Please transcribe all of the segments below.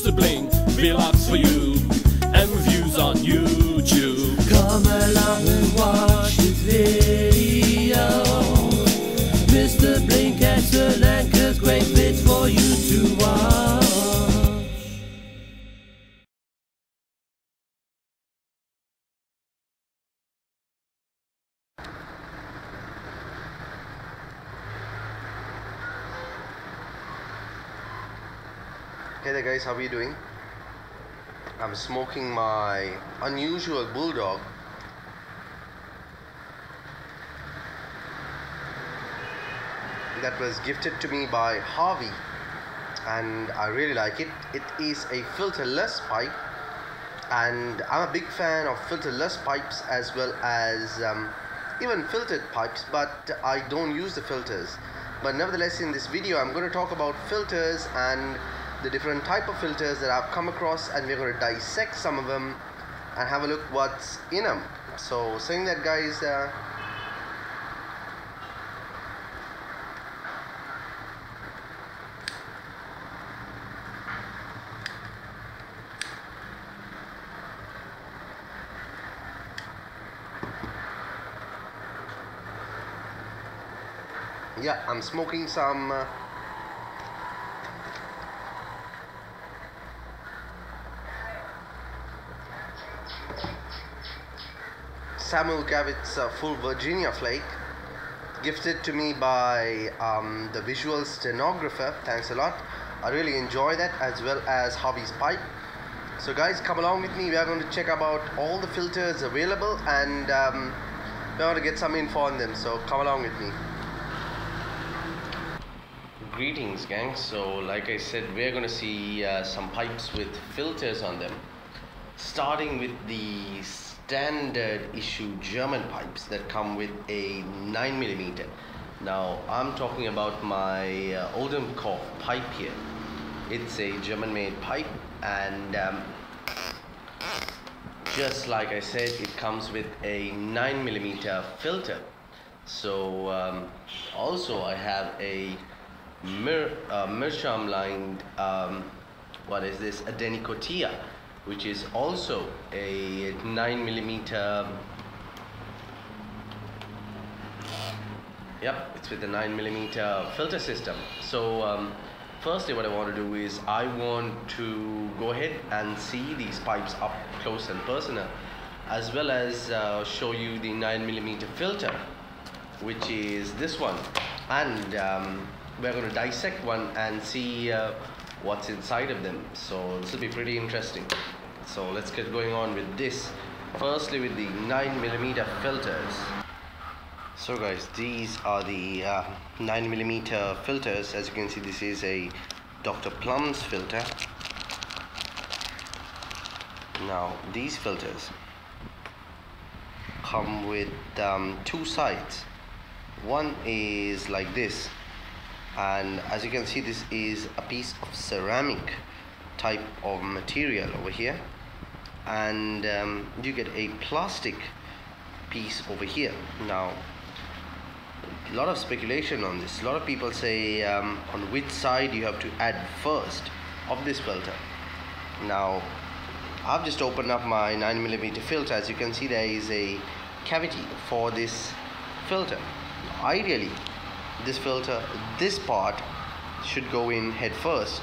Mr. Blink vlogs for you and reviews on YouTube. Come along and watch this video. Mr. Blink has an anchor's great bits for you to watch. Hey there guys, how are you doing? I'm smoking my unusual bulldog. That was gifted to me by Harvey and I really like it. It is a filterless pipe and I'm a big fan of filterless pipes as well as even filtered pipes, but I don't use the filters. But nevertheless, in this video I'm going to talk about filters and the different type of filters that I've come across, and we're going to dissect some of them and have a look what's in them. So saying that, guys, yeah, I'm smoking some Samuel Gavitt's Full Virginia Flake, gifted to me by the visual stenographer. Thanks a lot. I really enjoy that, as well as Harvey's pipe. So guys, come along with me. We are going to check about all the filters available and we're going to get some info on them. So come along with me. Greetings gang. So like I said, we're going to see some pipes with filters on them, starting with the standard issue German pipes that come with a 9mm. Now I'm talking about my Oldham-Koch pipe here. It's a German made pipe and just like I said, it comes with a 9mm filter. So also I have a Meerschaum lined what is this, a Denicotia, which is also a 9mm. Yep, it's with a 9mm filter system. So firstly what I want to do is I want to go ahead and see these pipes up close and personal, as well as show you the 9mm filter, which is this one, and we're going to dissect one and see what's inside of them. So this will be pretty interesting. So let's get going on with this. Firstly with the 9mm filters. So guys, these are the 9mm filters. As you can see, this is a Dr. Plum's filter. Now these filters come with two sides. One is like this, and as you can see, this is a piece of ceramic type of material over here, and you get a plastic piece over here. Now a lot of speculation on this. A lot of people say on which side you have to add first of this filter. Now I've just opened up my 9mm filter. As you can see, there is a cavity for this filter. Ideally this filter, this part should go in head first.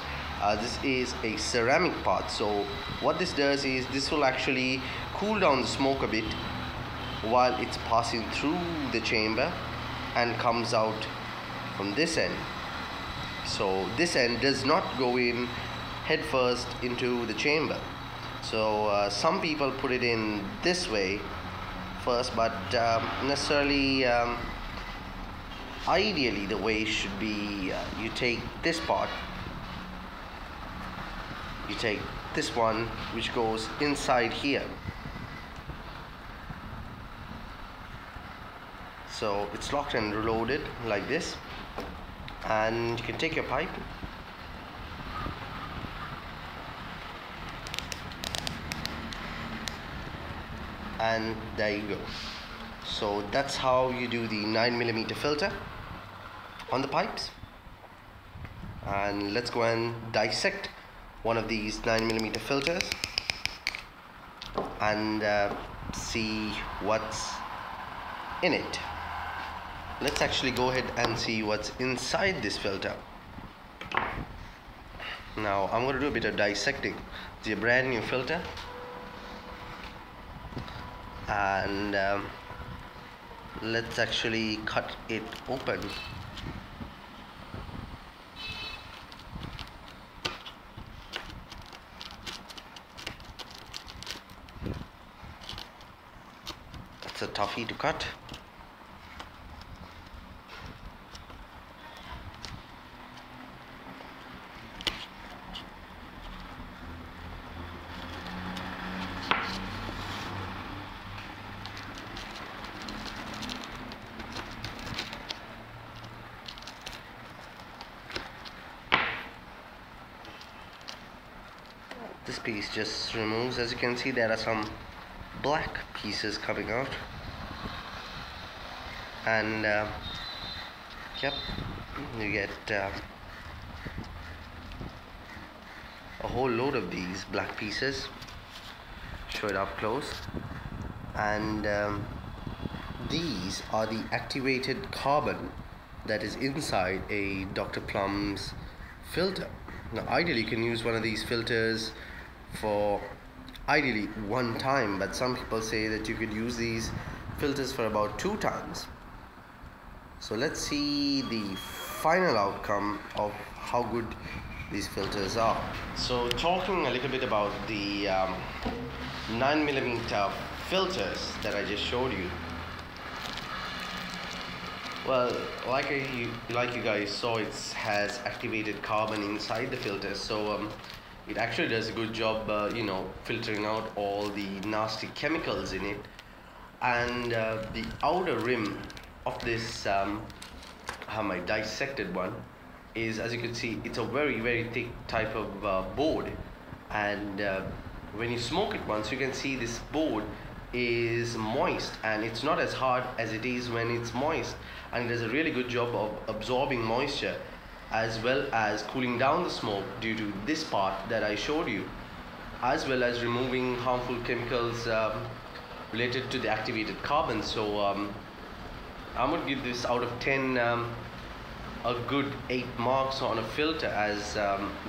This is a ceramic part, so what this does is this will actually cool down the smoke a bit while it's passing through the chamber and comes out from this end. So this end does not go in head first into the chamber. So some people put it in this way first, but necessarily ideally the way should be you take this part, you take this one which goes inside here. So it's locked and reloaded like this, and you can take your pipe and there you go. So that's how you do the 9mm filter on the pipes. And let's go and dissect one of these 9mm filters and see what's in it. Let's actually go ahead and see what's inside this filter. Now I'm going to do a bit of dissecting. It's a brand new filter, and let's actually cut it open. It's a toughie to cut. This piece just removes. As you can see, there are some black pieces coming out, and yep, you get a whole load of these black pieces. Show it up close, and these are the activated carbon that is inside a Dr. Plum's filter. Now ideally you can use one of these filters for ideally one time, but some people say that you could use these filters for about 2 times. So let's see the final outcome of how good these filters are. So talking a little bit about the 9mm filters that I just showed you. Well, like you guys saw, it has activated carbon inside the filter, so it actually does a good job, filtering out all the nasty chemicals in it. And the outer rim of this, my dissected one, is, as you can see, it's a very, very thick type of board. And when you smoke it once, you can see this board is moist, and it's not as hard as it is when it's moist, and it does a really good job of absorbing moisture as well as cooling down the smoke due to this part that I showed you, as well as removing harmful chemicals related to the activated carbon. So I'm going to give this out of 10 a good 8 marks on a filter, as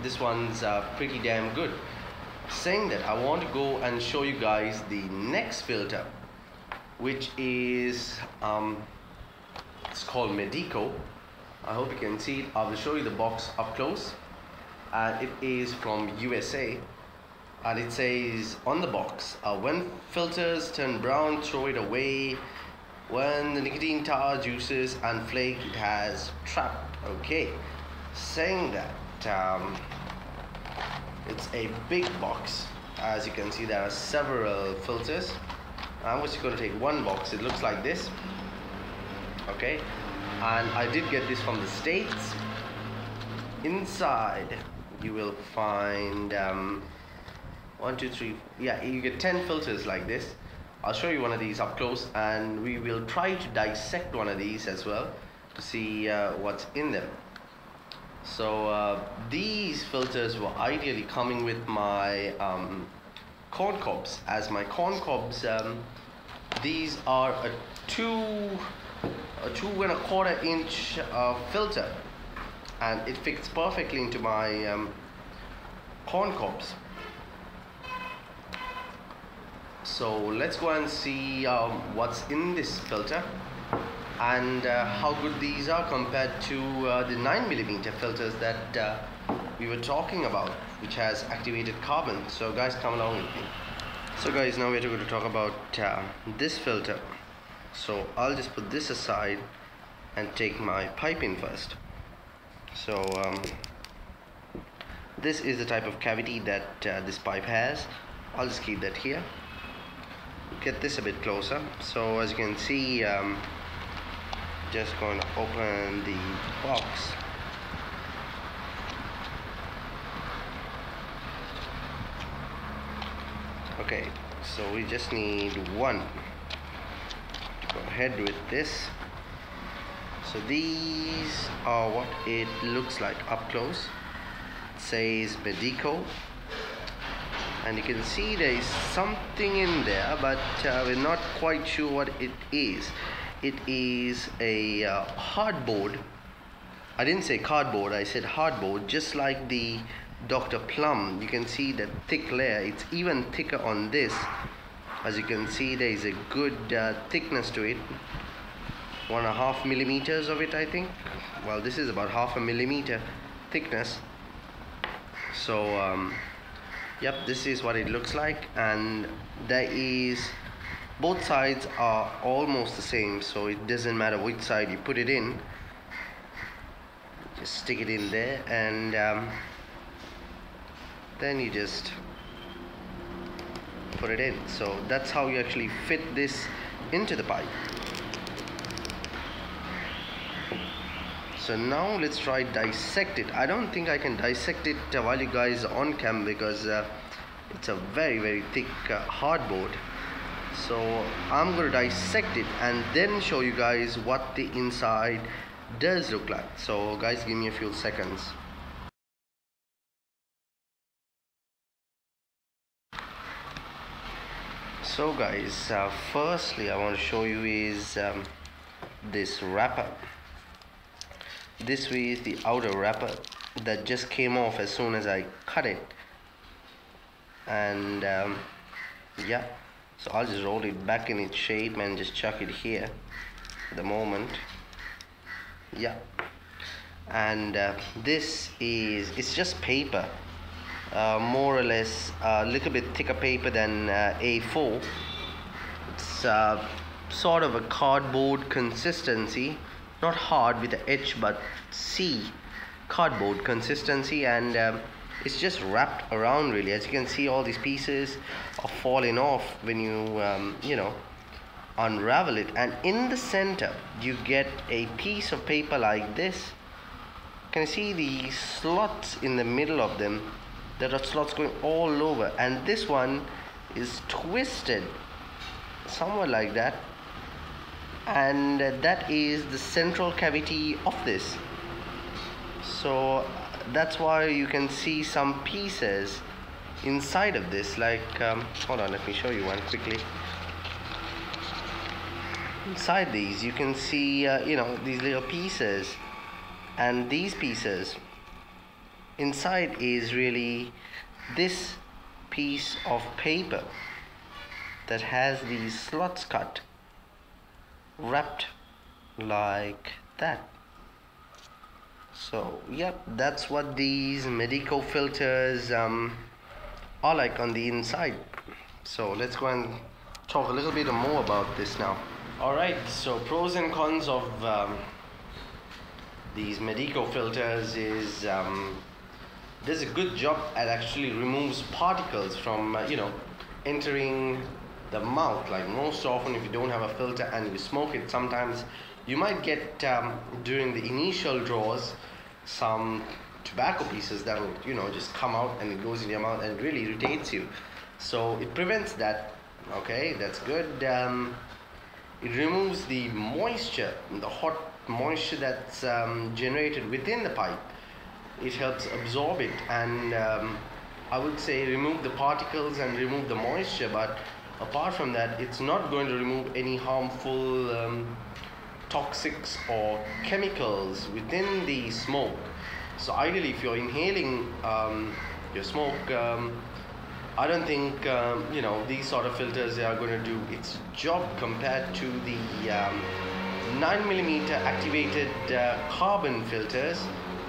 this one's pretty damn good. Saying that, I want to go and show you guys the next filter, which is it's called Medico. I hope you can see it. I will show you the box up close, and it is from USA, and it says on the box, when filters turn brown, throw it away. When the nicotine tar, juices and flake it has trapped. Okay, saying that it's a big box. As you can see, there are several filters. I'm just going to take one box. It looks like this. Okay, and I did get this from the States. Inside you will find 1, 2, 3, yeah, you get 10 filters like this. I'll show you one of these up close, and we will try to dissect one of these as well to see what's in them. So these filters were ideally coming with my corn cobs. As my corn cobs, these are a 2 1/4 inch filter, and it fits perfectly into my corn cobs. So let's go and see what's in this filter, and how good these are compared to the 9mm filters that we were talking about, which has activated carbon. So guys, come along with me. So guys, now we're going to talk about this filter. So I'll just put this aside and take my pipe in first. So this is the type of cavity that this pipe has. I'll just keep that here. Get this a bit closer. So as you can see, just going to open the box. Okay, so we just need one. Go ahead with this. So these are what it looks like up close. says Medico, and you can see there is something in there, but we're not quite sure what it is. It is a hardboard. I didn't say cardboard, I said hardboard, just like the Dr. Plum. You can see that thick layer. It's even thicker on this. As you can see, there is a good thickness to it. 1.5 millimeters of it, I think. Well, this is about 0.5 millimeter thickness. So yep, this is what it looks like, and there is, both sides are almost the same, so it doesn't matter which side you put it in. Just stick it in there, and then you just put it in. So that's how you actually fit this into the pipe. So now let's try dissect it. I don't think I can dissect it while you guys are on cam, because it's a very thick hardboard. So I'm going to dissect it and then show you guys what the inside does look like. So guys, give me a few seconds. So guys, firstly I want to show you is this wrapper. This is the outer wrapper that just came off as soon as I cut it, and yeah, so I'll just roll it back in its shape and just chuck it here at the moment. Yeah, and this is, it's just paper, more or less a little bit thicker paper than A4. It's sort of a cardboard consistency, not hard with the edge, but C cardboard consistency, and it's just wrapped around really. As you can see, all these pieces are falling off when you you know, unravel it, and in the center you get a piece of paper like this. Can you see the slots in the middle of them? There are slots going all over, and this one is twisted somewhat like that, and that is the central cavity of this. So that's why you can see some pieces inside of this, like hold on, let me show you one quickly. Inside these you can see you know, these little pieces, and these pieces inside is really this piece of paper that has these slots cut, wrapped like that. So yep, that's what these Medico filters are like on the inside. So let's go and talk a little bit more about this now. Alright, so pros and cons of these Medico filters is does a good job at actually removes particles from you know, entering the mouth. Like most often if you don't have a filter and you smoke it, sometimes you might get during the initial draws some tobacco pieces that will, you know, just come out and it goes in your mouth and it really irritates you. So it prevents that. Okay, that's good. It removes the moisture, the hot moisture that's generated within the pipe. It helps absorb it, and I would say remove the particles and remove the moisture, but apart from that, it's not going to remove any harmful toxics or chemicals within the smoke. So ideally, if you're inhaling your smoke, I don't think you know, these sort of filters are going to do its job compared to the 9mm activated carbon filters.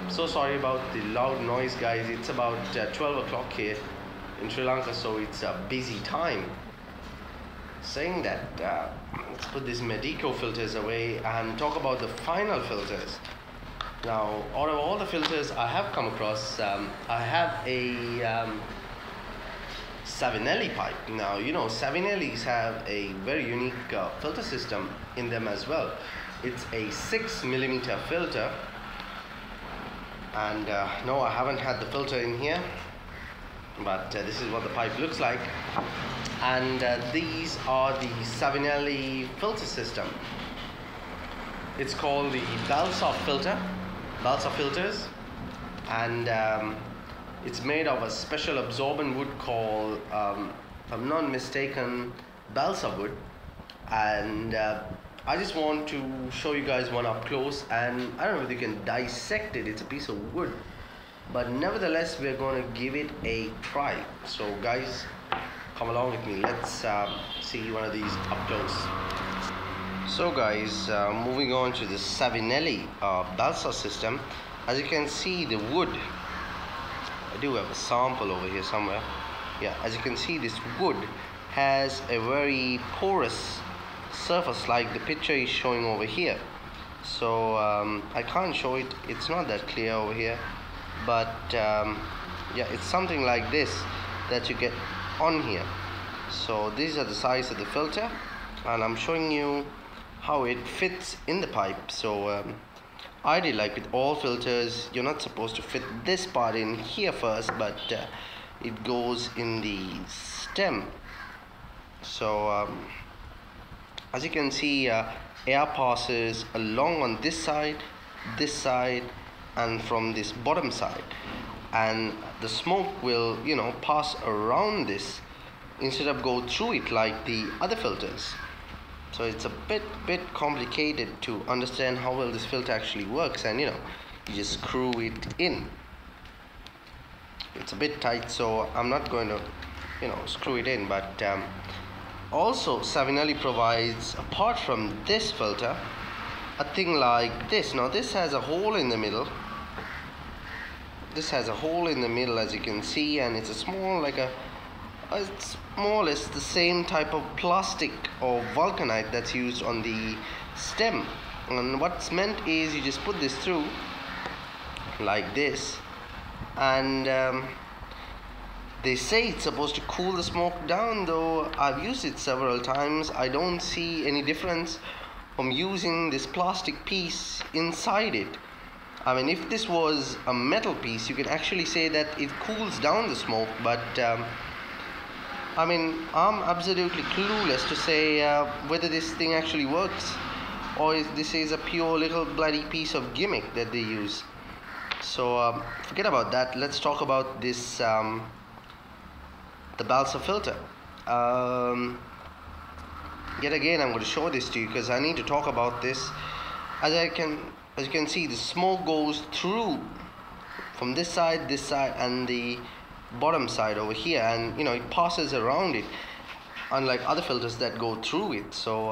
So sorry about the loud noise, guys. It's about 12 o'clock here in Sri Lanka, so it's a busy time. Saying that, let's put these Medico filters away and talk about the final filters. Now, out of all the filters I have come across, I have a Savinelli pipe. Now, you know, Savinellis have a very unique filter system in them as well. It's a 6mm filter, and no, I haven't had the filter in here, but this is what the pipe looks like. And these are the Savinelli filter system. It's called the balsa filter, balsa filters, and It's made of a special absorbent wood called, if I'm not mistaken, balsa wood. And I just want to show you guys one up close, and I don't know if you can dissect it. It's a piece of wood, but nevertheless we're going to give it a try. So guys, come along with me. Let's see one of these up close. So guys, moving on to the Savinelli balsa system. As you can see, the wood, I do have a sample over here somewhere. Yeah, as you can see, this wood has a very porous surface like the picture is showing over here. So I can't show it, it's not that clear over here, but yeah, it's something like this that you get on here. So these are the size of the filter, and I'm showing you how it fits in the pipe. So ideally, like with all filters, you're not supposed to fit this part in here first, but it goes in the stem. So as you can see, air passes along on this side, and from this bottom side, and the smoke will, you know, pass around this instead of go through it like the other filters. So it's a bit complicated to understand how well this filter actually works, and you know, you just screw it in. It's a bit tight, so I'm not going to, you know, screw it in. But also Savinelli provides, apart from this filter, a thing like this. Now this has a hole in the middle. This has a hole in the middle, as you can see, and it's a small, like a, it's more or less the same type of plastic or vulcanite that's used on the stem. And what's meant is you just put this through like this, and they say it's supposed to cool the smoke down, though I've used it several times. I don't see any difference from using this plastic piece inside it. I mean, if this was a metal piece, you can actually say that it cools down the smoke, but I mean, I'm absolutely clueless to say whether this thing actually works, or if this is a pure little bloody piece of gimmick that they use. So forget about that. Let's talk about this, the balsa filter. Yet again, I'm going to show this to you because I need to talk about this. As you can see, the smoke goes through from this side, and the bottom side over here, and you know, it passes around it, unlike other filters that go through it. So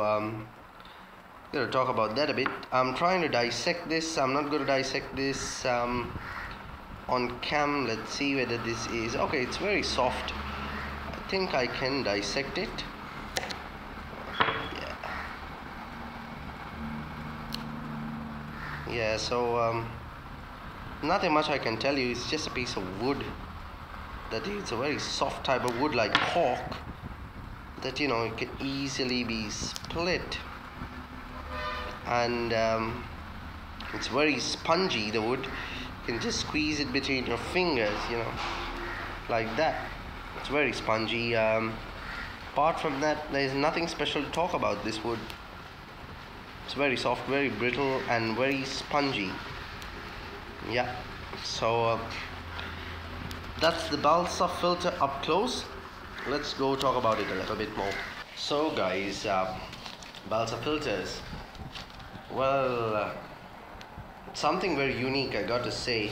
gonna talk about that a bit. I'm trying to dissect this. I'm not going to dissect this on cam. Let's see whether this is okay. It's very soft. I think I can dissect it. Yeah, so nothing much I can tell you. It's just a piece of wood. That it's a very soft type of wood, like cork, that, you know, it can easily be split, and it's very spongy, the wood. You can just squeeze it between your fingers, you know, like that. It's very spongy. Apart from that, there is nothing special to talk about this wood. It's very soft, very brittle, and very spongy. Yeah, so that's the balsa filter up close. Let's go talk about it a little bit more. So guys, balsa filters, well, something very unique, I got to say.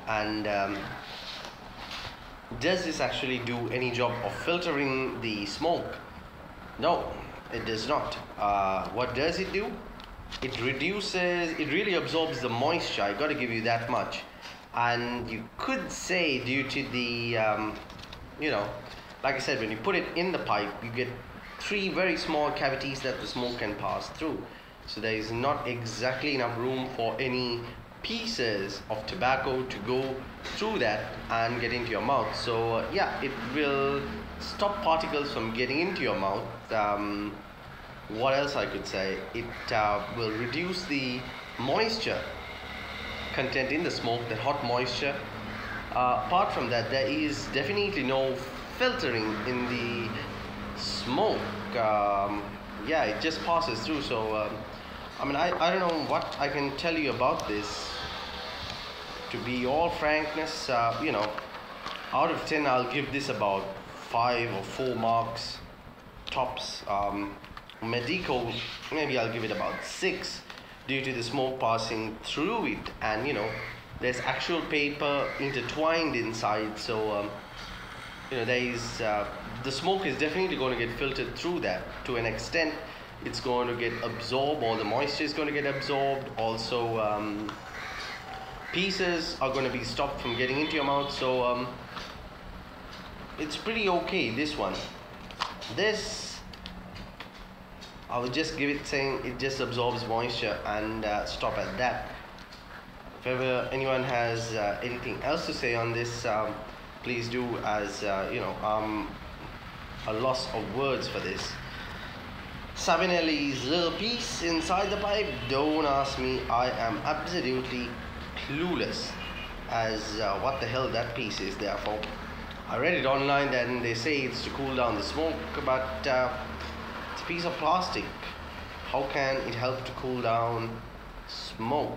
And does this actually do any job of filtering the smoke? No, it does not. What does it do? It reduces, it really absorbs the moisture. I got to give you that much. And you could say, due to the you know, like I said, when you put it in the pipe, you get 3 very small cavities that the smoke can pass through. So there is not exactly enough room for any pieces of tobacco to go through that and get into your mouth. So yeah, it will stop particles from getting into your mouth. What else I could say? It will reduce the moisture content in the smoke, the hot moisture. Apart from that, there is definitely no filtering in the smoke. Yeah, it just passes through. So I mean, I don't know what I can tell you about this. To be all frankness, you know, Out of 10, I'll give this about 5 or 4 marks tops. Medico, maybe I'll give it about 6 due to the smoke passing through it, and you know, there's actual paper intertwined inside, so you know, there is the smoke is definitely going to get filtered through that to an extent. It's going to get absorbed, or the moisture is going to get absorbed. Also, pieces are going to be stopped from getting into your mouth, so it's pretty okay, this one. This, I would just give it saying it just absorbs moisture and stop at that. If ever anyone has anything else to say on this, please do, as you know, a loss of words for this. Savinelli's little piece inside the pipe, don't ask me, I am absolutely clueless as what the hell that piece is there for. I read it online and they say it's to cool down the smoke, but it's a piece of plastic. How can it help to cool down smoke?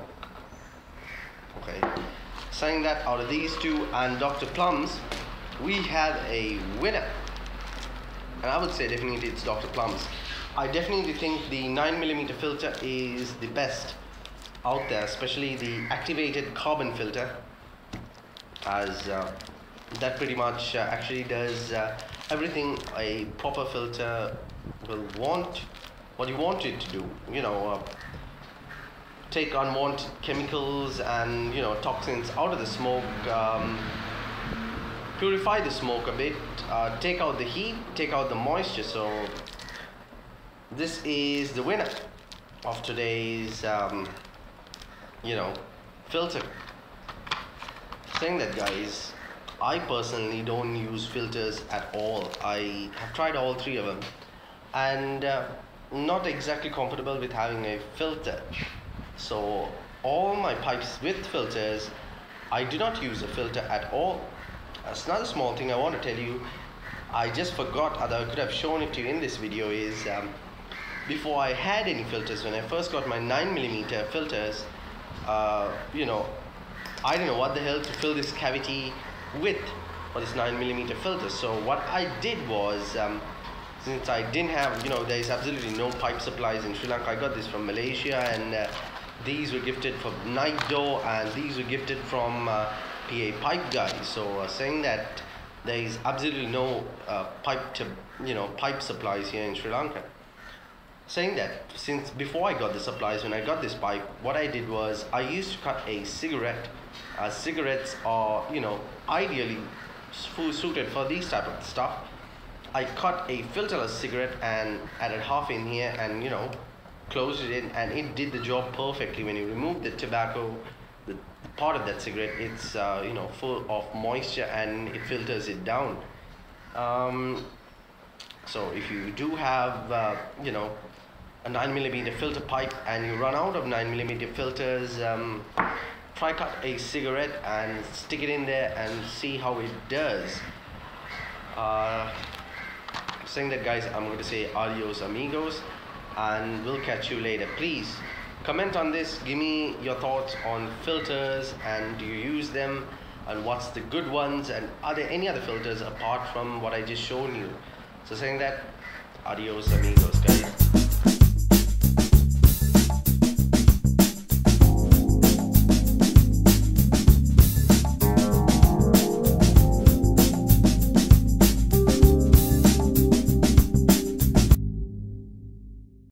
Okay, saying that, out of these two and Dr. Plum's, we have a winner, and I would say definitely it's Dr. Plum's. I definitely think the 9mm filter is the best out there, especially the activated carbon filter, as that pretty much actually does everything a proper filter will want, what you want it to do. You know, take unwanted chemicals and, you know, toxins out of the smoke, purify the smoke a bit, take out the heat, take out the moisture. So this is the winner of today's you know, filter. Saying that, guys, I personally don't use filters at all. I have tried all 3 of them and not exactly comfortable with having a filter. So all my pipes with filters, I do not use a filter at all. That's another small thing I want to tell you. I just forgot, although I could have shown it to you in this video, is before I had any filters, when I first got my 9mm filters, you know, I didn't know what the hell to fill this cavity with for this 9mm filter. So what I did was, since I didn't have, you know, there is absolutely no pipe supplies in Sri Lanka. I got this from Malaysia, and these were gifted from Nido, and these were gifted from PA Pipe Guys. So saying that there is absolutely no pipe supplies here in Sri Lanka. Saying that, since before I got the supplies, when I got this pipe, what I did was I used to cut a cigarette. Cigarettes are, you know, ideally suited for these type of stuff. I cut a filterless cigarette and added half in here, and, you know, closed it in, and it did the job perfectly. When you remove the tobacco, the part of that cigarette, it's you know, full of moisture, and it filters it down. So if you do have you know, a 9mm filter pipe and you run out of 9mm filters, try cut a cigarette and stick it in there and see how it does. Saying that, guys, I'm going to say adios amigos, and we'll catch you later. Please comment on this, give me your thoughts on filters, and do you use them, and what's the good ones, and are there any other filters apart from what I just shown you. So saying that, adios amigos, guys.